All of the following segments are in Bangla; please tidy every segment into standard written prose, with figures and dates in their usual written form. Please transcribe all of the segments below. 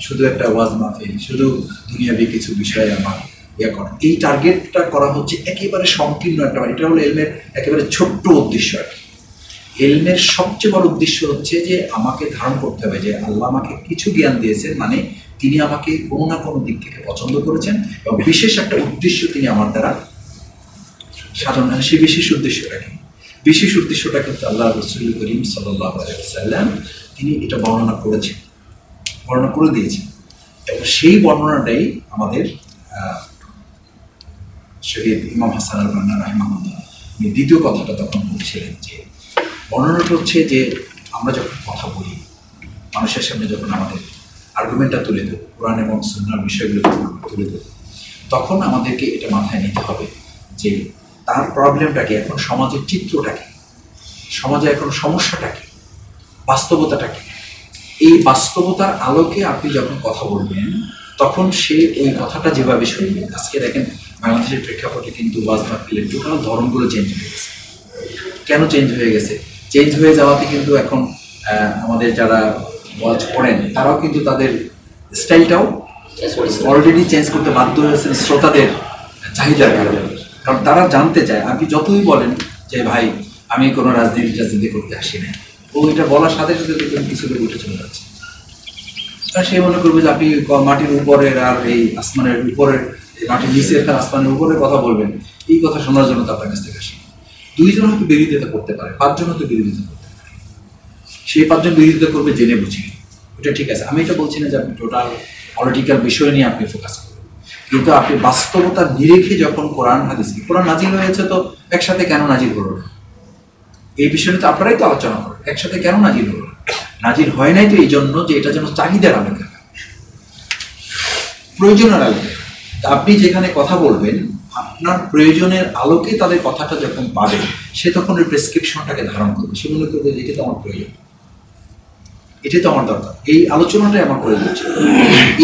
শুধু একটা ওয়াজ মাহফিল, শুধু দুনিয়াবি কিছু বিষয়ে আমার ইয়ে করা, এই টার্গেটটা করা হচ্ছে একেবারে সংকীর্ণ একটা, এটা হলো এলমের একেবারে ছোট্ট উদ্দেশ্য আর কি। এলমের সবচেয়ে বড় উদ্দেশ্য হচ্ছে যে আমাকে ধারণ করতে হবে যে আল্লাহ আমাকে কিছু জ্ঞান দিয়েছেন, মানে তিনি আমাকে কোনো না কোনো দিক থেকে পছন্দ করেছেন এবং বিশেষ একটা উদ্দেশ্য তিনি আমার দ্বারা সাধন। সেই বিশেষ উদ্দেশ্যটা কি? বিশেষ উদ্দেশ্যটা কিন্তু আল্লাহ রাসূল করিম সাল্লাল্লাহু আলাইহি ওয়াসাল্লাম তিনি এটা বর্ণনা করেছেন, বর্ণনা করে দিয়েছেন, এবং সেই বর্ণনাটাই আমাদের শহীদ ইমাম হাসান আল বান্না রাহিমাহুল্লাহ দ্বিতীয় কথাটা তখন বলছিলেন যে বর্ণনাটা হচ্ছে যে আমরা যখন কথা বলি, মানুষের সামনে যখন আমাদের আর্গুমেন্টটা তুলে দেবো, কোরআন এবং সুন্নাহর বিষয়গুলো যখন আমরা তুলে দেবো, তখন আমাদেরকে এটা মাথায় নিতে হবে যে তার প্রবলেমটা কি, এখন সমাজের চিত্রটা কি, সমাজে এখন সমস্যাটা কি, বাস্তবতাটা কি। এই বাস্তবতার আলোকে আপনি যখন কথা বলবেন তখন সে ওই কথাটা যেভাবে শুনবে। আজকে দেখেন বাংলাদেশের প্রেক্ষাপটে কিন্তু ওয়াজ মাহফিলের টোটাল ধরনগুলো চেঞ্জ হয়ে গেছে। কেন চেঞ্জ হয়ে গেছে? চেঞ্জ হয়ে যাওয়াতে কিন্তু এখন আমাদের যারা ওয়াজ পড়েন তারাও কিন্তু তাদের স্টাইলটাও অলরেডি চেঞ্জ করতে বাধ্য হয়েছেন শ্রোতাদের চাহিদার কারণে। কারণ তারা জানতে চায়, আপনি যতই বলেন যে ভাই আমি কোনো রাজনীতি করতে আসি না, ও এটা বলার সাথে সাথে দেখবেন কিছু লোক উঠে চলে যাচ্ছে। আর সে মনে করবে যে আপনি মাটির উপরের আর এই আসমানের উপরের, মাটির নিচের আসমানের উপরের কথা বলবেন, এই কথা শোনার জন্য তো আপনার কাছ থেকে আসি। দুইজন হয়তো বিরোধিতা করতে পারে, পাঁচজন হয়তো বিরোধিতা করতে পারে, সেই পাঁচজন বিরোধিতা করবে জেনে বুঝি, ওটা ঠিক আছে। আমি এটা বলছি না যে আপনি টোটাল পলিটিক্যাল বিষয় নিয়ে আপনি ফোকাস করবেন, কিন্তু আপনি বাস্তবতা নিরেখে যখন কোরআন হাদিস, কোরআন নাজিল হয়েছে তো একসাথে কেন নাজিল হলো না, এই বিষয়টা তো আপনারাই তো আলোচনা করেন, একসাথে কেন নাজিল হলো না? নাজিল হয় নাই তো এই জন্য যে এটা যেন চাহিদার আলোকে, প্রয়োজনের আলোকে। আপনি যেখানে কথা বলবেন আপনার প্রয়োজনের আলোকে তাদের কথাটা যখন পাবে, সে তখন ওই প্রেসক্রিপশনটাকে ধারণ করবে, সে মনে করবে যে এটা তো আমার প্রয়োজন, এটাই তো আমার দরকার, এই আলোচনাটাই আমার প্রয়োজন ছিল।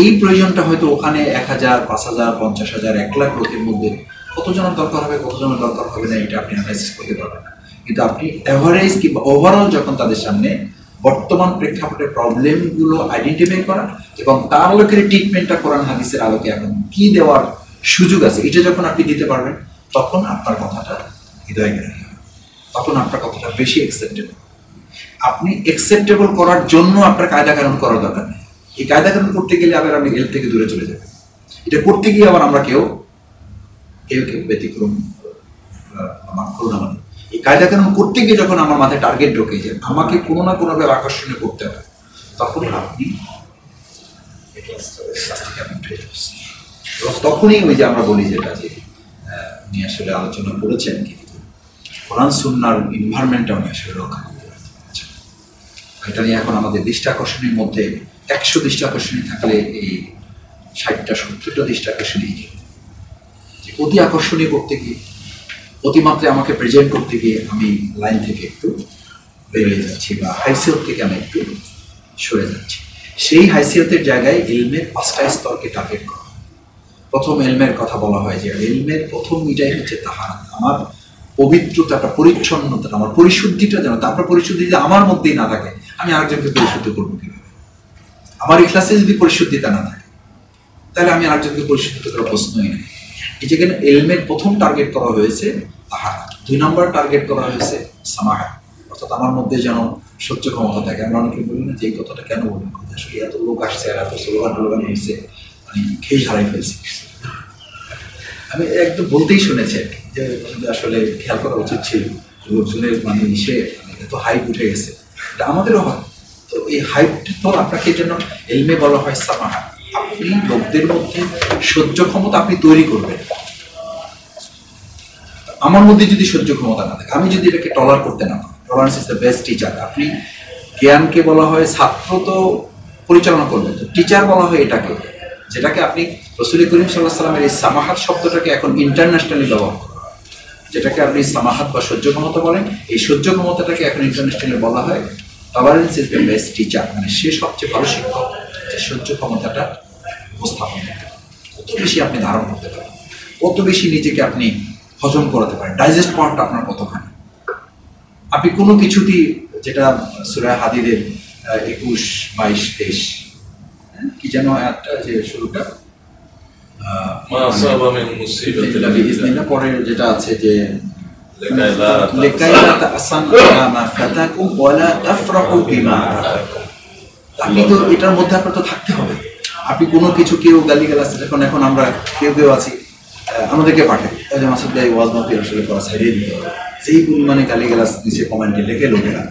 এই প্রয়োজনটা হয়তো ওখানে 1000, 5000, 50,000, 1 লাখ লোকের মধ্যে কতজনের দরকার হবে, কতজনের দরকার হবে না, এটা আপনি অ্যানালাইসিস করতে পারবেন না। কিন্তু আপনি অ্যাভারেজ কিংবা ওভারঅল যখন তাদের সামনে বর্তমান প্রেক্ষাপটের প্রবলেমগুলো আইডেন্টিফাই করা এবং তার লোকের ট্রিটমেন্টটা কোরআন হাদিসের আলোকে এখন কি দেওয়ার সুযোগ আছে, এটা যখন আপনি দিতে পারবেন তখন আপনার কথাটা হৃদয়গ্রাহী হবে, তখন আপনার কথাটা বেশি অ্যাকসেপ্টেবল। আপনি অ্যাকসেপ্টেবল করার জন্য আপনার কায়দা কানুন করার দরকার নেই। এই কায়দা কানুন করতে গেলে আবার আপনি এল থেকে দূরে চলে যাবেন। এটা করতে গিয়ে আবার আমরা কেউ ব্যতিক্রম আমার করুন। আমাদের এই কায়দা কানুন করতে গিয়ে যখন আমার মাথায় টার্গেট ঢোকে যে আমাকে কোনো না কোনোভাবে আকর্ষণীয় করতে হবে, তখনই আপনি তখনই ওই যে আমরা বলি যেটা যে উনি আসলে আলোচনা করেছেন, কিন্তু কোরআন সুন্নাহর এনভায়রনমেন্টটা উনি আসলে রক্ষা করতে পারছেন। এটা নিয়ে এখন আমাদের দৃষ্টি আকর্ষণের মধ্যে 100 দৃষ্টি আকর্ষণী থাকলে এই 60টা 70টা দৃষ্টি আকর্ষণী, যে অতি আকর্ষণীয় করতে গিয়ে, অতিমাত্রায় আমাকে প্রেজেন্ট করতে গিয়ে আমি লাইন থেকে একটু বেরিয়ে যাচ্ছি বা হাইসিয়ত থেকে আমি একটু সরে যাচ্ছি। সেই হাইসিয়তের জায়গায় ইলমের 5টা স্তরকে টার্গেট করা। প্রথম ইলমের কথা বলা হয় যে ইলমের প্রথম এটাই হচ্ছে তাহারাত, আমার পবিত্রতাটা, পরিচ্ছন্নতাটা, আমার পরিশুদ্ধিটা যেন, তারপর পরিশুদ্ধি যদি আমার মধ্যেই না থাকে আমি আরেকজনকে পরিশুদ্ধ করবো কিভাবে? আমার ইখলাসে যদি পরিশুদ্ধিতা না থাকে তাহলে আমি আরেকজনকে পরিশুদ্ধ করার প্রশ্নই নেই। এই যেখানে ইলমের প্রথম টার্গেট করা হয়েছে তাহারাত, 2 নম্বর টার্গেট করা হয়েছে সামাহা, অর্থাৎ আমার মধ্যে যেন সহ্য ক্ষমতা থাকে। আমরা অনেকে বলি না যে এই কথাটা কেন বলবেন, আসলে এত লোক আসছে আর এত স্লোগান হয়েছে, আমি খেয়ে হারাই ফেলছি। আমি একদম বলতেই শুনেছি যে আসলে খেয়াল করা উচিত ছিল, লোকজনের মানে এসে এত হাইপ উঠে গেছে, এটা আমাদেরও হয়। তো এই হাইপটা তো আপনাকে জন্য এলমে বলা হয় সামাহা, আপনি লোকদের মধ্যে সহ্য ক্ষমতা আপনি তৈরি করবেন। আমার মধ্যে যদি সহ্য ক্ষমতা না থাকে, আমি যদি এটাকে টলার করতে না পারি, tolerance is the best teacher. আপনি জ্ঞানকে বলা হয় ছাত্র তো পরিচালনা করবেন, তো টিচার বলা হয় এটাকে, যেটাকে আপনি রাসূল করিম সাল্লাল্লাহু আলাইহি ওয়াসাল্লামের এই সামাহাত শব্দটাকে এখন ইন্টারন্যাশনালি ব্যবহার করা হয়, যেটাকে আপনি সামাহাত বা সহ্য ক্ষমতা বলেন। এই সহ্য ক্ষমতাটাকে এখন ইন্টারন্যাশনালি বলা হয় tolerance is the best teacher, মানে সে সবচেয়ে ভালো শিক্ষক যে সহ্য ক্ষমতাটা উপস্থাপন করতে পারেন, কত বেশি আপনি ধারণ করতে পারেন, কত বেশি নিজেকে আপনি হজম করাতে পারেন, ডাইজেস্ট পাওয়ারটা আপনার কতখানি। আপনি কোনো কিছুতেই, যেটা সূরা হাদীদের 21, 22, 23 কি যেন আয়াতটা যে শুরুটা মা আসাবা মিন মুসিবাতিন বিইজনিল্লাহ, পরে যেটা আছে যে লিকাইলা আপনি তো এটার মধ্যে আপনার তো থাকতে হবে। আপনি কোনো কিছু কেউ গালিগালাজ, এখন আমরা কেউ আছি আমাদেরকে পাঠায় তাহলে মাসুদ ভাই ওয়াজ মাহফিল আসলে করা ছাড়িয়ে দিতে হবে, যেই পরিমাণে গালিগালাজ নিচে কমেন্টে লেখে লোকেরা।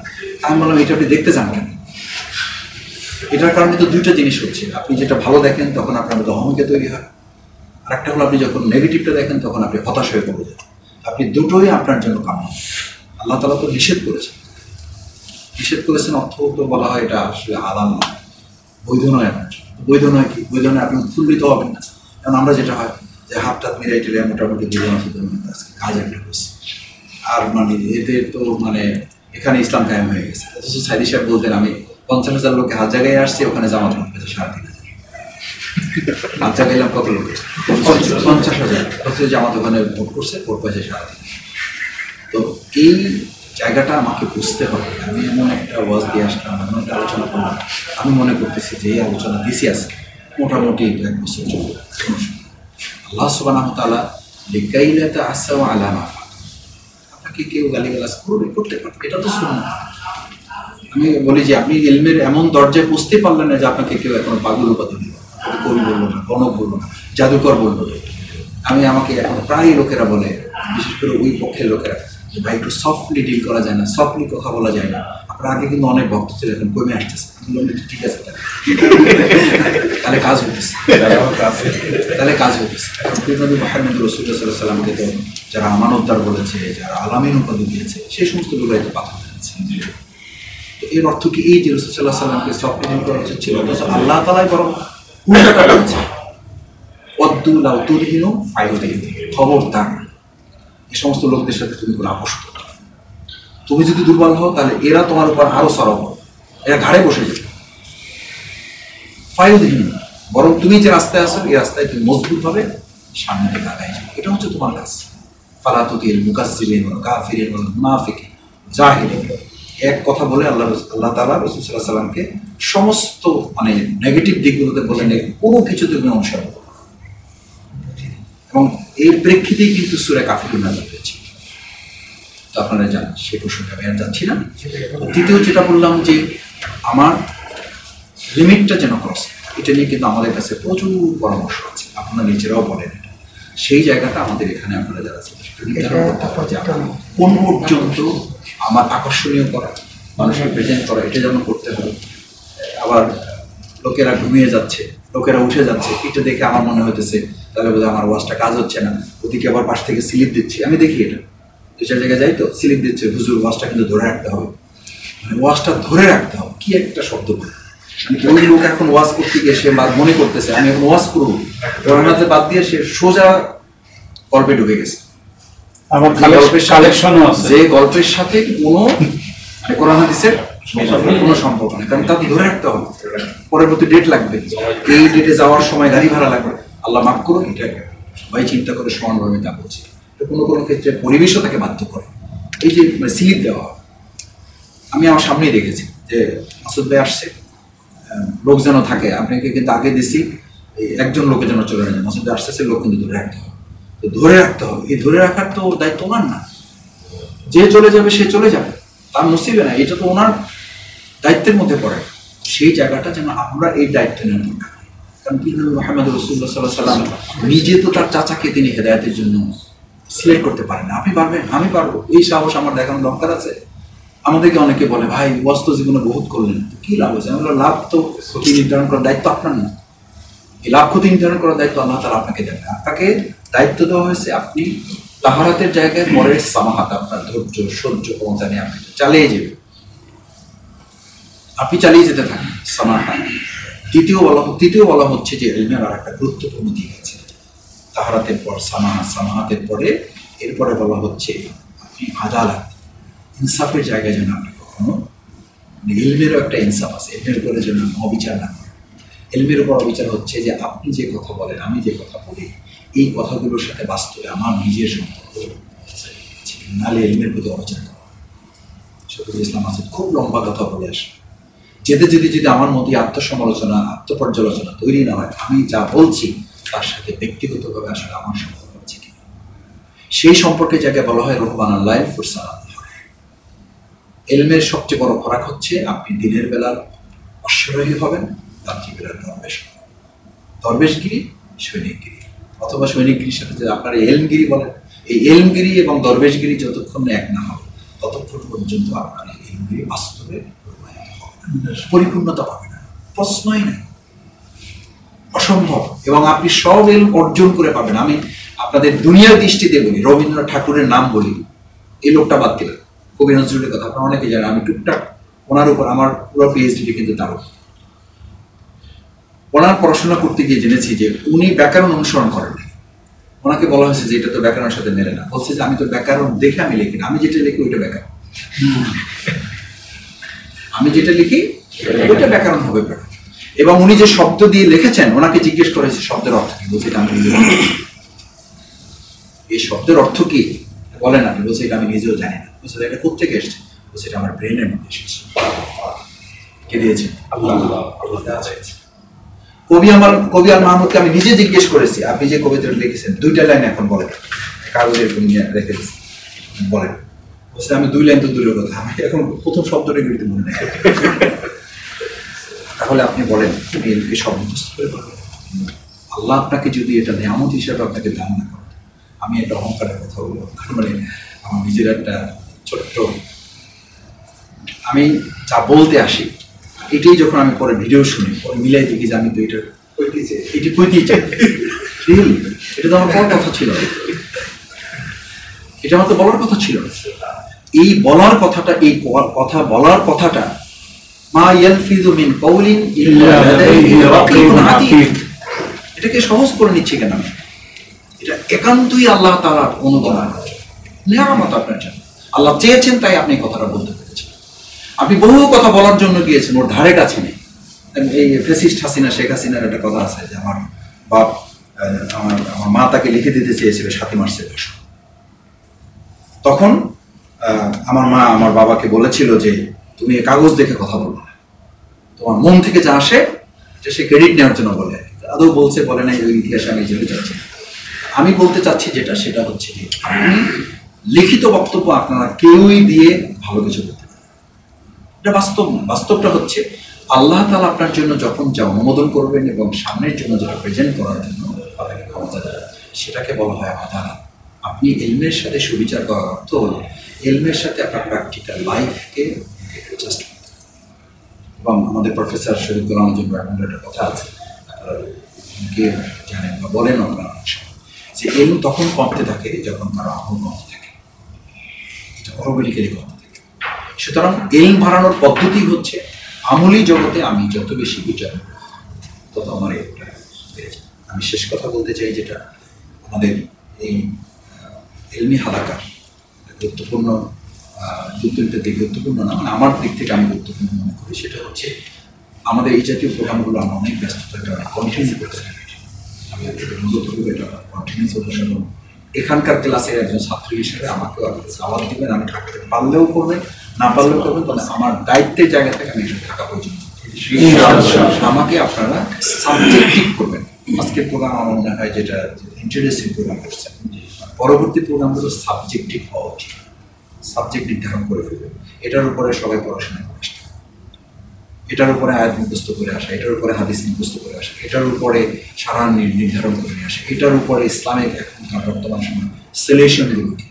আমি বললাম এটা আপনি দেখতে চান কেন? এটার কারণে তো দুইটা জিনিস হচ্ছে, আপনি যেটা ভালো দেখেন তখন আপনার মধ্যে অহমিকা তৈরি হয়, আর একটা হলো আপনি যখন নেগেটিভটা দেখেন তখন আপনি হতাশ হয়ে পড়ে যান। আপনি দুটোই আপনার জন্য কাম্য। আল্লাহ তাআলা তো নিষেধ করেছেন অর্থ তো বলা হয় এটা আসলে হালাল নয়, বৈধ নয় আপনার জন্য। বৈধ নয় কি? বৈধ নয় আপনি উৎফুল্লিত হবেন না। কারণ আমরা যেটা হয় যে হাত টাত মিলাই টেলে মোটামুটি দুজন আছে, আজকে কাজ একটা করছে, আর এদের তো এখানে ইসলাম কায়েম হয়ে গেছে। অথচ সাইদি সাহেব বলতেন আমি 50,000 লোকে হাত জায়গায় আসছি, ওখানে জামাত ভোট পেয়েছে 3,500। হাত জায়গাইলাম কত লোক? 50,000। অথচ জামাত ওখানে ভোট করছে, ভোট পেয়েছে 3,500। তো এই জায়গাটা আমাকে বুঝতে হবে। আমি এমন একটা ওয়াজ দিয়ে আসলাম, এমন একটা আলোচনা করলাম, আমি মনে করতেছি যে এই আলোচনা দিছি আছে মোটামুটি 1 বছর চলবে। আল্লাহ সুবহানাহু ওয়া তাআলা লিকাইলা তাআসাউ আলা মা আপনাকে কেউ গালিগালাজ করতে পারে, এটা তো সুন্নাহ। আমি বলি যে আপনি ইলমের এমন দরজায় পৌঁছতে পারলেন না যে আপনাকে কেউ এখন পাগল উপাধি দিল, কবি বললো না, গণক বললো না, জাদুকর বললো না। আমাকে এখন প্রায় লোকেরা বলে, বিশেষ করে ওই পক্ষের লোকেরা, যে ভাই একটু সফটলি ডিল করা যায় না, সফটলি কথা বলা যায় না। আপনার আগে কিন্তু অনেক ভক্ত ছিল, এখন কমে আসতেছে। ঠিক আছে, তাহলে কাজ হইতেছে। নবী মুহাম্মদ রাসূলুল্লাহ সাল্লাল্লাহু আলাইহি ওয়াসাল্লামকে তো যারা আমানতদার বলেছে, যারা আলামিন উপাধি দিয়েছে, সেই সমস্ত লোকরাই তো পাথর দিয়েছে। তো এর অর্থ কি এই যে রাসূল সাল্লাল্লাহু আলাইহি ওয়াসাল্লামকে সফটলি ডিল করা উচিত ছিল? অথচ আল্লাহ তাআলাই বরং উল্টাটা বলেছে, ওয়াদ্দু লাউ তুদহিনু ফায়ুদহিনু, খবরদার এই সমস্ত লোকদের সাথে তুমি কোনো আপোষ করো। তুমি যদি দুর্বল হও তাহলে এরা তোমার উপর আরো সরব, এরা ঘাড়ে বসে যাবে। ফায়ুদহিন, বরং তুমি যে রাস্তায় আসো এই রাস্তায় তুমি মজবুত ভাবে সামনে থেকে আগায় যাও। এটা হচ্ছে তোমার কাজ। ফালা তুতিল মুকাজ্জিবিন ওয়াল কাফিরিন ওয়াল মুনাফিকিন জাহিলিন। এক কথা বলে আল্লাহ তাআলা রাসূল সাল্লাল্লাহু আলাইহি ওয়াসাল্লামকে সমস্ত নেগেটিভ দিকগুলোতে বলেন কোনো কিছু তুমি অনুসরণ করো। এবং এর প্রেক্ষিতেই কিন্তু সূরা কাফিরুন নাযিল হয়েছে। তো আপনারা জানেন, সে প্রসঙ্গে আমি আর যাচ্ছি না। দ্বিতীয় যেটা বললাম যে আমার লিমিটটা যেন ক্রস, এটা নিয়ে কিন্তু আমাদের কাছে প্রচুর পরামর্শ আছে, আপনারা নিজেরাও বলেন এটা। সেই জায়গাটা আমাদের এখানে আপনারা যারা কোন পর্যন্ত আমার আকর্ষণীয় করা, মানুষের প্রেজেন্ট করা, এটা যেন করতে হবে। আবার লোকেরা ঘুমিয়ে যাচ্ছে, লোকেরা উঠে যাচ্ছে, এটা দেখে আমার মনে হইতেছে তাহলে বোধহয় আমার ওয়াজটা কাজ হচ্ছে না। ওদিকে আবার পাশ থেকে স্লিপ দিচ্ছে, আমি দেখি এটা 2-4 জায়গায় যাই তো স্লিপ দিচ্ছে, হুজুর ওয়াজটা কিন্তু ধরে রাখতে হবে। ওয়াজটা ধরে রাখতে হবে কি একটা শব্দ বলে, ওই লোক এখন ওয়াজ করতে গিয়ে সে মনে করতেছে আমি এখন ওয়াজ করবো, কোরআনাতে বাদ দিয়ে সে সোজা গল্পে ঢুকে গেছে। যে গল্পের সাথে কোনো কোরআন হাদিসের কোনো সম্পর্ক নেই, কারণ তাকে ধরে রাখতে হবে। পরবর্তী ডেট লাগবে, এই ডেটে যাওয়ার সময় গাড়ি ভাড়া লাগবে, আল্লাহ মাফ করুন, এটা সবাই চিন্তা করে সমানভাবে তা বলছে। কোনো ক্ষেত্রে পরিবেশও তাকে বাধ্য করে। এই যে স্লিপ দেওয়া, আমি আমার সামনেই দেখেছি যে মাসুদ ভাই আসছে, লোক যেন থাকে, আপনাকে কিন্তু আগে দিছি একজন লোকের জন্য চলে না, মাসুদ ভাই আসতেছে, লোক কিন্তু ধরে রাখতে হবে। তো ধরে রাখতে হবে, এই ধরে রাখার তো দায়িত্ব ওনার না। যে চলে যাবে সে চলে যাবে, তার নসিবে না, এটা তো ওনার দায়িত্বের মধ্যে পড়ে। সেই জায়গাটা যেন আমরা এই দায়িত্ব নেওয়ার দরকার। কারণ মুহাম্মদ রাসূলুল্লাহ সাল্লাল্লাহু আলাইহি ওয়াসাল্লাম নিজে তো তার চাচাকে তিনি হেদায়েতের জন্য সিলেক্ট করতে পারেন না। আপনি পারবেন, আমি পারবো, এই সাহস আমার দেখানোর দরকার আছে। আমাদেরকে অনেকে বলে ভাই ওয়াজ জীবনে বহুত করলেন, কি লাভ হয়েছে? আমরা লাভ তো ক্ষতি নির্ধারণ করার দায়িত্ব আপনার না, এই লাভ ক্ষতি নির্ধারণ করার দায়িত্ব আল্লাহ তাআলা আপনাকে দেন। আপনাকে দায়িত্ব দেওয়া হয়েছে আপনি তাহারাতের জায়গায় পরের সামাহাত, আপনার ধৈর্য সহ্য ক্ষমতা নিয়ে আপনি চালিয়ে যাবেন, আপনি চালিয়ে যেতে থাকেন সামাহাত। তৃতীয় বলা হচ্ছে যে ইলমের আর একটা গুরুত্বপূর্ণ দিক আছে, তাহারাতের পর সামাহাত, সামাহাতের পরে এরপরে বলা হচ্ছে আপনি আদালত, ইনসাফের জায়গায় যেন আপনি কখনো, ইলমেরও একটা ইনসাফ আছে, ইলমের উপরে যেন অবিচার না করেন। ইলমের উপর অবিচার হচ্ছে যে আপনি যে কথা বলেন, আমি যে কথা বলি, এই কথাগুলোর সাথে বাস্তবে আমার নিজের সম্পর্ক আছে, নাহলে ইলমের প্রতি অবিচার করা। শফিকুল ইসলাম আসিফ খুব লম্বা কথা বলে আসে যেতে যদি যদি আমার মধ্যে আত্মসমালোচনা আত্মপর্যালোচনা তৈরি না হয়, আমি যা বলছি তার সাথে ব্যক্তিগতভাবে আসলে আমার সম্পর্ক হচ্ছে কি, সেই সম্পর্কে যাকে বলা হয় রহমান আল্লাহ ফুরসান। এলমের সবচেয়ে বড় খোরাক হচ্ছে আপনি দিনের বেলার অশ্বারোহী হবেন, রাত্রিবেলার দরবেশগিরি সৈনিকগিরি, অথবা সৈনিকগিরির সাথে যে আপনার এলমগিরি বলেন, এই এলমগিরি এবং দরবেশগিরি যতক্ষণ এক না হবে ততক্ষণ পর্যন্ত আপনার এই এলমগিরি বাস্তবে পরিপূর্ণতা পাবে না, প্রশ্নই নেই, অসম্ভব। এবং আপনি সব এলম অর্জন করে পাবেন। আমি আপনাদের দুনিয়ার দৃষ্টিতে বলি, রবীন্দ্রনাথ ঠাকুরের নাম বলি, এই লোকটা বাদ দিলাম, কবি নজরুলের কথা আপনারা অনেকে জানেন, আমি টুকটাক ওনার উপর আমার পুরো পিএইচডি কিন্তু তার উপর। ওনার পড়াশোনা করতে গিয়ে জেনেছি যে উনি ব্যাকরণ অনুসরণ করেন। ওনাকে বলা হয়েছে যে এটা তো ব্যাকরণের সাথে মেলে না, বলছে যে আমি তো ব্যাকরণ দেখে আমি লিখি না, আমি যেটা লিখি ওইটা ব্যাকরণ, আমি যেটা লিখি ওইটা ব্যাকরণ হবে। এবং উনি যে শব্দ দিয়ে লিখেছেন, ওনাকে জিজ্ঞেস করেছে শব্দের অর্থ কি, বলছে এটা আমি নিজেও জানি না। এই শব্দের অর্থ কি বলেন আপনি, বলছে এটা আমি নিজেও জানি না। বলছে এটা কোথেকে এসছে, বলছে এটা আমার ব্রেনের মধ্যে এসেছে। কে দিয়েছে? আল্লাহ। কবি আল মাহমুদকে আমি নিজে জিজ্ঞেস করেছি, আপনি যে কবিতাটা লিখেছেন 2টা লাইন এখন বলেন, কাগজে এরকম নিয়ে রেখে দিচ্ছি, বলেন। বলছে আমি 2 লাইন তো দূরের কথা, আমি এখন প্রথম শব্দটা কিন্তু মনে নেই। তাহলে আপনি বলেন তুমি এলকে সব মুখস্থ করে পারবেন? আল্লাহ আপনাকে যদি এটা নিয়ামত হিসাবে আপনাকে দান না করেন, আমি একটা অহংকারের কথা বলবো, মানে আমার নিজের একটা ছোট্ট, আমি যা বলতে আসি এটাই যখন আমি পরে ভিডিও শুনি, পরে মিলাই দেখি যে আমি তো এটা কইতেই চাই। এটা তো আমার বলার কথা ছিল, এটা আমার তো বলার কথা ছিল। এই বলার কথাটা, এই কথা বলার কথাটা মা ইয়ালফিযু মিন কাওলিন ইল্লা লাদাইহি রাকীবুন আতীদ, এটাকে সহজ করে নিচ্ছে কেন? এটা একান্তই আল্লাহ তাআলার অনুদান, নিয়ামত আপনার জন্য। আল্লাহ চেয়েছেন তাই আপনি কথাটা বলতে পেরেছেন। আপনি বহু কথা বলার জন্য গিয়েছেন, ওর ধারে কাছে নেই। এই ফ্যাসিস্ট হাসিনা, শেখ হাসিনার একটা কথা আছে যে আমার বাপ, আমার মা তাকে লিখে দিতে চেয়েছিল 7 মার্চের ভাষণ। তখন আমার মা আমার বাবাকে বলেছিল যে তুমি কাগজ দেখে কথা বলবো না, তোমার মন থেকে যা আসে যে সে ক্রেডিট নেওয়ার জন্য বলে। আদৌ বলছে বলে নাই, ওই ইতিহাসে আমি যেতে চাচ্ছি। আমি বলতে চাচ্ছি যেটা, সেটা হচ্ছে যে লিখিত বক্তব্য আপনারা কেউই দিয়ে ভালো কিছু করতে পারেন, এটা বাস্তব না। বাস্তবটা হচ্ছে আল্লাহ তাআলা আপনার জন্য যখন যা অনুমোদন করবেন এবং সামনের জন্য যেটা প্রেজেন্ট করার জন্য আপনাকে ক্ষমতা দেয়, সেটাকে বলা হয় আদালত। আপনি এলমের সাথে সুবিচার করার অর্থ হলো এলমের সাথে আপনার প্র্যাকটিক্যাল লাইফকে অ্যাডজাস্ট করতে। এবং আমাদের প্রফেসর শহীদ গোলাম আজম রহমানের একটা কথা আছে, আপনারা জানেন বা বলেন আপনারা, যে এলম তখন কমতে থাকে যখন তার আমল কমতে থাকে, এটা অটোমেটিক্যালি কমতে থাকে। সুতরাং এলম বাড়ানোর পদ্ধতি হচ্ছে আমলি জগতে আমি যত বেশি বিচার তত আমার এটা বেড়ে যায়। আমি শেষ কথা বলতে চাই, যেটা আমাদের এই এলমি হালাকার গুরুত্বপূর্ণ, দুটো দিক গুরুত্বপূর্ণ না, মানে আমার দিক থেকে আমি গুরুত্বপূর্ণ মনে করি, সেটা হচ্ছে আমাদের এই জাতীয় প্রোগ্রামগুলো আমরা অনেক ব্যস্ততার কারণে কন্টিনিউ করতে থাকি। আমি অনুরোধ করবো এটা কন্টিনিউ করতে, এবং এখানকার ক্লাসের একজন ছাত্র হিসেবে আমাকে আওয়াজ দিবেন, আমি থাকতে পারলেও করবেন, না পারলেও করবেন, তবে আমার দায়িত্বের জায়গা থেকে আমি এসব থাকা পর্যন্ত আমাকে আপনারা সাবজেক্টিভ করবেন। আজকের প্রোগ্রাম আমার মনে হয় যেটা ইন্টারেস্টিং প্রোগ্রাম করছেন, পরবর্তী প্রোগ্রামগুলো সাবজেক্টিভ হওয়া উচিত, সাবজেক্ট নির্ধারণ করে ফেলবেন। এটার উপরে সবাই পড়াশোনা করে আসে, এটার উপরে আয়াত মুখস্থ করে আসা, এটার উপরে হাদিস মুখস্থ করে আসা, এটার উপরে সারা নির্ধারণ করে আসা, এটার উপরে ইসলামিক এখনকার বর্তমান সময় সিলেকশনগুলোকে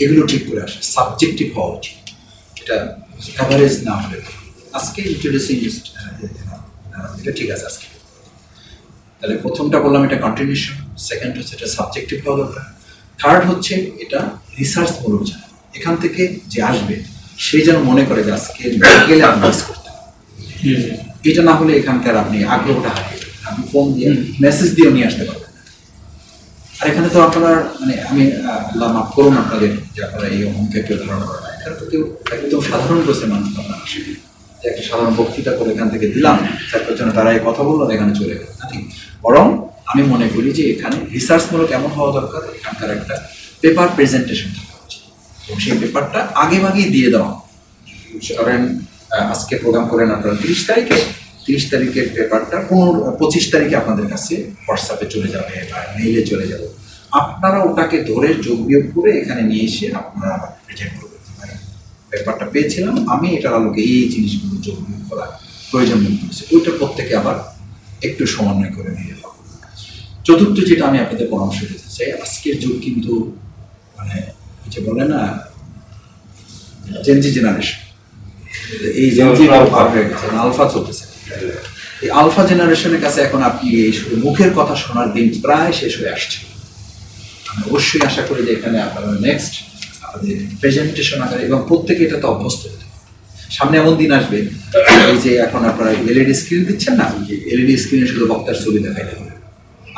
এগুলো ঠিক করে আসা, সাবজেক্টিভ হওয়া উচিত। এটা অ্যাভারেজ না হলে আজকে ইন্ট্রোডিউসিং এটা ঠিক আছে আজকে। তাহলে প্রথমটা বললাম এটা কন্টিনিউশন, সেকেন্ড হচ্ছে এটা সাবজেক্টিভ হওয়া দরকার, থার্ড হচ্ছে এটা রিসার্চমূলক জানা। এখান থেকে যে আসবে সে যেন মনে করে যে আজকে গেলে আমি মিস করতে, এটা না হলে এখানকার আপনি আগ্রহটা হারিয়ে যাবেন। আপনি ফোন দিয়ে মেসেজ দিয়েও নিয়ে আসতে পারবেন। আর এখানে তো আপনার মানে আমি আল্লাহ মাফ করুন আপনাদের যে আপনারা এই অহংকে কেউ ধারণা করেন না। এখানে তো কেউ একদম সাধারণ বসে মানুষ আপনার আসে, যে একটা সাধারণ বক্তৃতা করে এখান থেকে দিলাম, চারটার জন্য তারা এই কথা বললো, এখানে চলে গেল না। ঠিক, বরং আমি মনে করি যে এখানে রিসার্চমূলক এমন হওয়া দরকার, এখানকার একটা পেপার প্রেজেন্টেশন থাকা উচিত, এবং সেই পেপারটা আগে ভাগেই দিয়ে দেওয়া। কারণ আজকে প্রোগ্রাম করেন আপনারা 30 তারিখের পেপারটা 25 তারিখে আপনাদের কাছে হোয়াটসঅ্যাপে চলে যাবে বা মেইলে চলে যাবে। আপনারা ওটাকে ধরে যোগ বিয়োগ করে এখানে নিয়ে এসে আপনারা আবার প্রেজেন্ট করবেন। পেপারটা পেয়েছিলাম আমি, এটার আলোকে এই জিনিসগুলো যোগ বিয়োগ করা প্রয়োজন মনে করেছি, ওইটা প্রত্যেকে আবার একটু সমন্বয় করে নিয়ে হবে। চতুর্থ যেটা আমি আপনাদের পরামর্শ দিতে চাই, আজকের যুগ কিন্তু মানে যে বলে না জেনজি জেনারেশন, এই জেনজি হয়ে গেছে, আলফা চলতেছে। এই আলফা জেনারেশনের কাছে এখন আপনি এই শুধু মুখের কথা শোনার দিন প্রায় শেষ হয়ে আসছে। আমি অবশ্যই আশা করি যে এখানে আপনারা নেক্সট আপনাদের প্রেজেন্টেশন আকারে এবং প্রত্যেকে এটাতে অভ্যস্ত হতে হবে। সামনে এমন দিন আসবে এই যে এখন আপনারা এলইডি স্ক্রিন দিচ্ছেন না, এলইডি স্ক্রিনে শুধু বক্তার ছবি দেখাইতে হবে,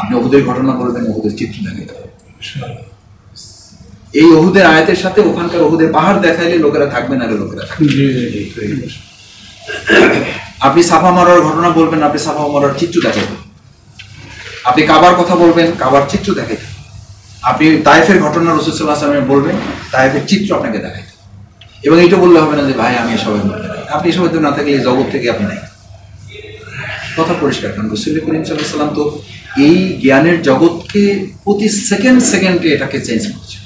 আপনি ওহুদের ঘটনা বলবেন, ওহুদের চিত্র দেখাইতে হবে। এই ওহুদের আয়াতের সাথে ওখানকার ওহুদের পাহাড় দেখাইলে লোকেরা থাকবে না, লোকেরা থাকবে। আপনি সাফা মারার ঘটনা বলবেন, আপনি সাফা মারার চিত্র দেখাইবেন। আপনি কাবার কথা বলবেন, কাবার চিত্র দেখাইবেন। আপনি তায়েফের ঘটনা রাসূল সাল্লাল্লাহু আলাইহি ওয়াসাল্লাম বলবেন, তায়েফের চিত্র আপনাকে দেখাইবেন। এবং এইটা বললে হবে না যে ভাই আমি এসবের মধ্যে নাই। আপনি এসবের মধ্যে না থাকলে এই জগৎ থেকে আপনি নাই, কথা পরিষ্কার। কারণ রাসূল করিম সাল্লাল্লাহু আলাইহি ওয়াসাল্লাম তো এই জ্ঞানের জগৎকে প্রতি সেকেন্ডে এটাকে চেঞ্জ করছে,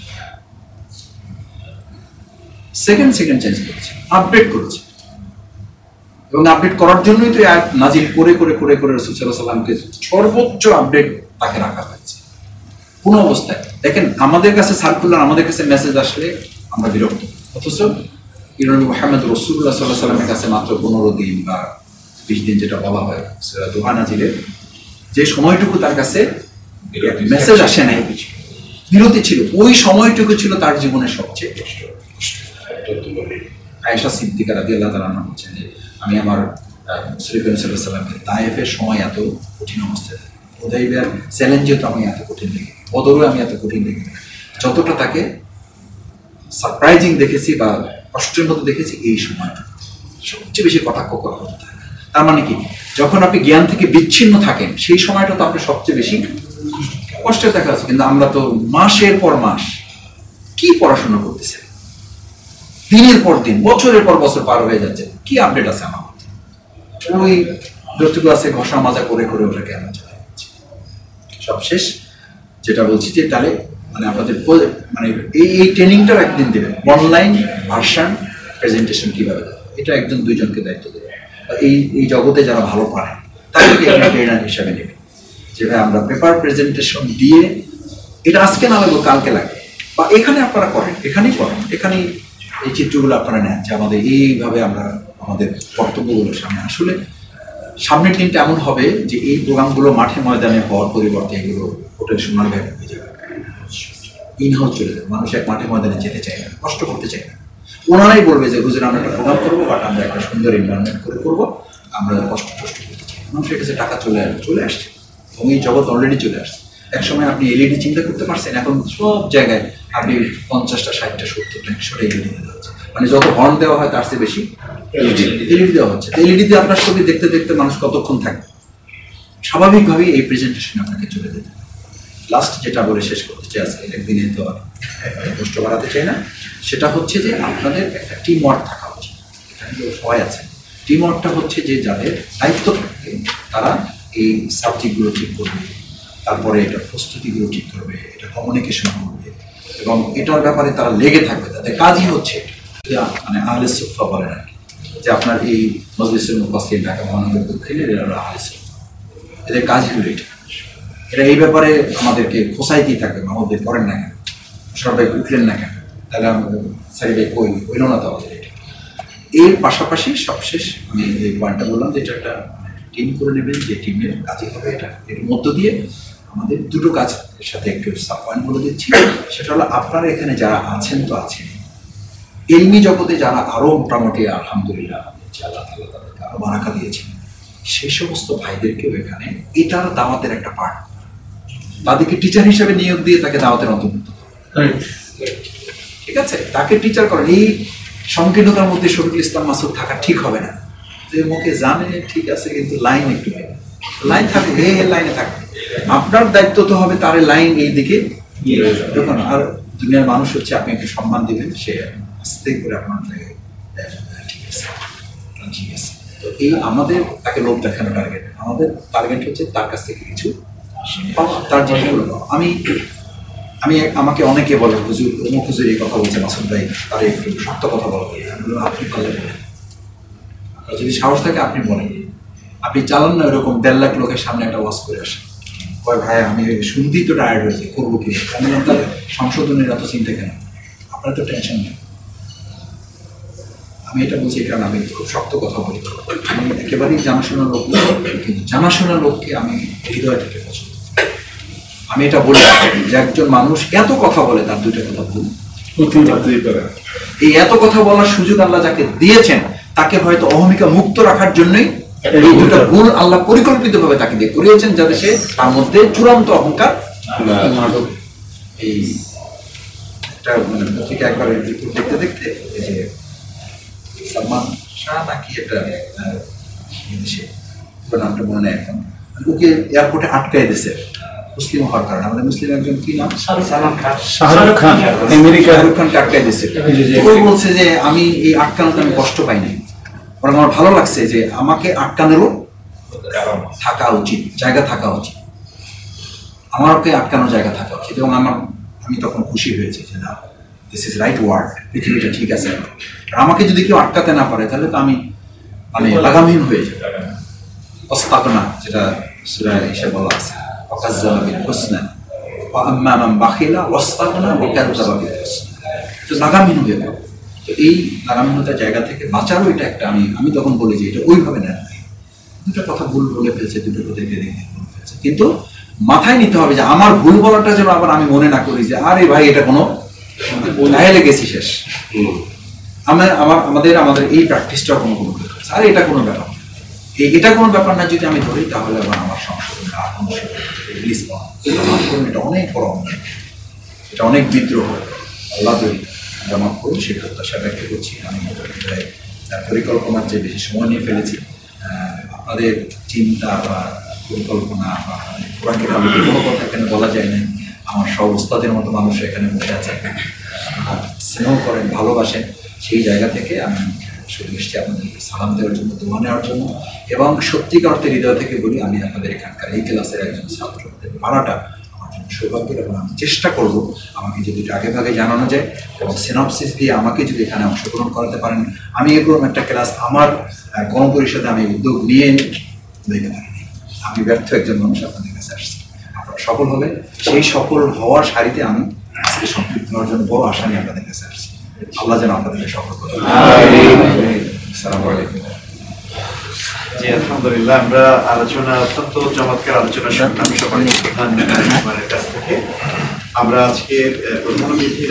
সেকেন্ড চেঞ্জ করেছে, আপডেট করেছে। এবং আপডেট করার জন্যই তো আয়াত নাজিল করে করে করে করে রাসূল সাল্লাল্লাহু আলাইহি ওয়াসাল্লামকে সর্বোচ্চ আপডেট তাকে রাখা হয়েছে কোন অবস্থায়। দেখেন আমাদের কাছে সার্কুলার, আমাদের কাছে মেসেজ আসলে আমরা বিরক্ত, অথচ নবী মুহাম্মদ রাসূলুল্লাহ সাল্লাল্লাহু আলাইহি ওয়াসাল্লামের কাছে মাত্র 15 দিন বা 20 দিন যেটা বলা হয় সূরা দুহা নাজিলের, যে সময়টুকু তার কাছে মেসেজ আসে নাই, বিরতি ছিল, ওই সময়টুকু ছিল তার জীবনের সবচেয়ে কষ্ট। আয়েশা সিদ্দিকা রাদিয়াল্লাহু তাআলা আনহা বলেন যে আমি আমার রাসূল করিম সাল্লাল্লাহু আলাইহি ওয়াসাল্লামকে তায়েফের সময় এত কঠিন অবস্থায়, হুদাইবিয়ার চ্যালেঞ্জে তো আমি এত কঠিন দেখি, বদরে আমি এত কঠিন দেখি, যতটা তাকে সারপ্রাইজিং দেখেছি বা কষ্টের মধ্যে দেখেছি এই সময়টা সবচেয়ে বেশি কটাক্ষ করা হতো। তার মানে কি, যখন আপনি জ্ঞান থেকে বিচ্ছিন্ন থাকেন সেই সময়টা তো আপনি সবচেয়ে বেশি কষ্টে দেখা যাচ্ছে। কিন্তু আমরা তো মাসের পর মাস কি পড়াশোনা করতেছি, দিনের পর দিন, বছরের পর বছর পার হয়ে যাচ্ছে, কি আপডেট আছে আমার মধ্যে? ওই যতটুকু আছে ঘষা মাজা করে করে ওটাকে আমরা চালাই যাচ্ছি। সবশেষ যেটা বলছি যে তাহলে মানে আপনাদের মানে এই ট্রেনিংটাও একদিন দেবেন, অনলাইন ভার্সন প্রেজেন্টেশন কিভাবে দেবে, এটা একজন দুইজনকে দায়িত্ব দেবে। এই জগতে যারা ভালো পারে তাদেরকে ট্রেনার হিসাবে নেবে, যেটা আমরা পেপার প্রেজেন্টেশন দিয়ে এটা আজকে না লাগবে কালকে লাগে, বা এখানে আপনারা করেন, এখানেই করেন, এখানেই এই চিত্রগুলো আপনারা নেন যে আমাদের এইভাবে আমরা আমাদের বক্তব্যগুলো সামনে আসলে সামনের দিনটা এমন হবে যে এই প্রোগ্রামগুলো মাঠে ময়দানে হওয়ার পরিবর্তে এগুলো হোটেল সোনার ব্যাগ হয়ে যাবে, ইনহাউস চলে যাবে। মানুষ এক মাঠে ময়দানে যেতে চায় না, কষ্ট করতে চায় না। ওনারাই বলবে যে হুজুর আমরা একটা প্রোগ্রাম করবো, বাট আমরা একটা সুন্দর এনভায়রনমেন্ট করে করবো, আমরা কষ্ট করতে চাই। মানুষের কাছে টাকা চলে আসছে এবং এই জগৎ অলরেডি চলে আসছে। এক সময় আপনি এলইডি চিন্তা করতে পারছেন, এখন সব জায়গায় আপনি 50টা 60টা 70টা 100টা এলইডি দেওয়া হচ্ছে, মানে যত হর্ন দেওয়া হয় তার চেয়ে বেশি এলইডি দেওয়া হচ্ছে। এলইডিতে আপনার ছবি দেখতে দেখতে মানুষ কতক্ষণ থাকবে? স্বাভাবিকভাবেই এই প্রেজেন্টেশন আপনাকে চলে যেতে। লাস্ট যেটা বলে শেষ করতে চাই, আজকে একদিনে তো আর কষ্ট বাড়াতে চাই না, সেটা হচ্ছে যে আপনাদের একটা টিম ওয়ার্ক থাকা উচিত। এখানে তো সবাই আছে, টিম ওয়ার্কটা হচ্ছে যে যাদের দায়িত্ব থাকবে তারা এই সাবজেক্টগুলো ঠিক করবে, তারপরে এটা প্রস্তুতিগুলো ঠিক করবে, এটা কমিউনিকেশন করবে এবং এটার ব্যাপারে তারা লেগে থাকবে। তাদের কাজই হচ্ছে মানে আহলে সুফা বলেন আর কি, যে আপনার এই মজলিসের মুফাসসির ঢাকা মহানগর দক্ষিণের এরা আহলে সুফা, এদের কাজই হলো এটা। এরা এই ব্যাপারে আমাদেরকে খোঁচাইতেই থাকবে, আমাদের করেন না কেন, সবাই উঠলেন না কেন, তাহলে সারি ভাই কই হইল না তো আমাদের এটা। এর পাশাপাশি সবশেষ আমি এই পয়েন্টটা বললাম যে এটা একটা টিম করে নেবেন, যে টিমের কাজই হবে এটা। এর মধ্য দিয়ে আমাদের দুটো কাজের সাথে একটু সাব পয়েন্ট বলে দিচ্ছি, সেটা হলো আপনারা এখানে যারা আছেন তো আছেন, এলমি জগতে যারা আরো মোটামুটি আলহামদুলিল্লাহ আল্লাহ তাআলা তাদেরকে আরো বারাকা দিয়েছেন, সেই সমস্ত ভাইদেরকেও এখানে এটার দাওয়াতের একটা পার্ট, তাদেরকে টিচার হিসেবে নিয়োগ দিয়ে তাকে দাওয়াতের অন্তর্ভুক্ত করেন। ঠিক আছে, তাকে টিচার করেন। এই সংকীর্ণতার মধ্যে শফিকুল ইসলাম মাসুদ থাকা ঠিক হবে না। মুখে জানে ঠিক আছে, কিন্তু লাইন একটু লাইন থাকবে, লাইনে থাকবে। আপনার দায়িত্ব তো হবে তার লাইন এই দিকে দেখুন। আর দুনিয়ার মানুষ হচ্ছে আপনি একটু সম্মান দিবেন, সে আস্তে করে আপনার ঠিক আছে এই আমাদের তাকে লোভ দেখানো টার্গেট, আমাদের টার্গেট হচ্ছে তার কাছ থেকে কিছু পাওয়া, তার জিনিসগুলো পাওয়া। আমাকে অনেকে বলে হুজুর অমুক হুজুর এই কথা বলছে মাসুদ ভাই, তার একটু সত্য কথা বলা বলি। আমি বললাম আপনি পারলে বলেন, আপনার যদি সাহস থাকে আপনি বলেন। আপনি চালান না এরকম 1.5 লাখ লোকের সামনে একটা ওয়াজ করে আসেন, কয় ভাই আমি শুনতেই তো টায়ার্ড হয়েছে, করবো কি? আমি তার সংশোধনের এত চিন্তা কেন? আপনার তো টেনশন নেই। আমি এটা বলছি কারণ আমি খুব শক্ত কথা বলি, আমি একেবারেই জানাশোনা লোক না, কিন্তু জানাশোনা লোককে আমি হৃদয় থেকে পছন্দ। আমি এটা বলি যে একজন মানুষ এত কথা বলে তার দুইটা কথা ভুল। এই এত কথা বলার সুযোগ আল্লাহ যাকে দিয়েছেন তাকে হয়তো অহমিকা মুক্ত রাখার জন্যই এই দুটা ভুল আল্লাহ পরিকল্পিতভাবে তাকে দিয়ে করিয়েছেন, যাতে সে তার মধ্যে চূড়ান্ত অহংকার। এই একটা মানে পত্রিকা একবার দেখতে দেখতে এই যে সালমান শাহ নাকি একটা বিদেশে, নামটা মনে নেই এখন, ওকে এয়ারপোর্টে আটকাই দিয়েছে মুসলিম হওয়ার কারণে। আমাদের মুসলিম একজন কি নাম, শাহরুখ খান, শাহরুখ খানকে আটকাই দিয়েছে। ও বলছে যে আমি এই আটকানোতে আমি কষ্ট পাই নাই, বরং আমার ভালো লাগছে যে আমাকে আটকানোরও থাকা উচিত, জায়গা থাকা উচিত, আমার ওকে আটকানোর জায়গা থাকা উচিত। এবং আমি তখন খুশি হয়েছে যে না, দিস ইজ রাইট ওয়ার্ড, পৃথিবীটা ঠিক আছে। আর আমাকে যদি কেউ আটকাতে না পারে তাহলে তো আমি মানে লাগামহীন হয়ে যাই। অস্তাগনা, যেটা সূরা ইসা বলা আছে, ওয়াকাজ্জাবা বিল হুসনা ওয়া আম্মা মান বাখিলা ওয়াস্তাগনা ওয়া কাযযাবা বিল হুসনা, তো লাগামহীন হয়ে যাবে। তো এই লাগামহীনতার জায়গা থেকে বাঁচারও এটা একটা আমি তখন বলি যে এটা ওইভাবে নেন, দুটো কথা ভুল বলে ফেলছে, দুটো কথা বলে ফেলছে, কিন্তু মাথায় নিতে হবে যে আমার ভুল বলাটা যেন আবার আমি মনে না করি যে আরে ভাই এটা কোনো লাইলে গেছি শেষ। আমাদের এই প্র্যাকটিসটা কোনো আর এটা কোনো ব্যাপার না, এটা কোনো ব্যাপার না যদি আমি ধরি, তাহলে আবার আমার সংশোধনটা রিলিজ পাওয়া, এটা অনেক বড় অন্যায়, এটা অনেক বিদ্রোহ। আল্লাহ তৈরি জমা করুন সে প্রত্যাশা ব্যক্ত করছি। আমি পরিকল্পনার যে বেশি সময় নিয়ে ফেলেছি, আপনাদের চিন্তা বা পরিকল্পনা বা কোরআনের আলোকে কোনো কথা এখানে বলা যায় না। আমার সব ওস্তাদের মতো মানুষ এখানে বসে আছে, স্নেহ করেন, ভালোবাসেন, সেই জায়গা থেকে আমি শুধু এসেছি আপনাদেরকে সালাম দেওয়ার জন্য, দোয়া নেওয়ার জন্য। এবং সত্যিকার অর্থে হৃদয় থেকে বলি, আমি আপনাদের এখানকার এই ক্লাসের একজন ছাত্র পাড়াটা আমার জন্য সৌভাগ্যের, এবং আমি চেষ্টা করব আমাকে যদি আগে ভাগে জানানো যায় এবং সিনপসিস দিয়ে আমাকে যদি এখানে অংশগ্রহণ করাতে পারেন। আমি এরকম একটা ক্লাস আমার গণপরিষদে আমি উদ্যোগ নিয়ে দিতে পারিনি, আমি ব্যর্থ একজন মানুষ আপনাদের কাছে আসছি। আপনারা সফল হলে সেই সফল হওয়ার সারিতে আমি আজকে সম্পৃক্ত হওয়ার জন্য বড় আশা নিয়ে আপনাদের কাছে আসছি। আল্লাহ যেন আপনাদেরকে সফল করে। আসসালামু আলাইকুম। জি, আলহামদুলিল্লাহ, আমরা আলোচনা অত্যন্ত চমৎকার আলোচনা শুনলাম সবার প্রধান কাছ থেকে। আমরা আজকে প্রধান অতিথির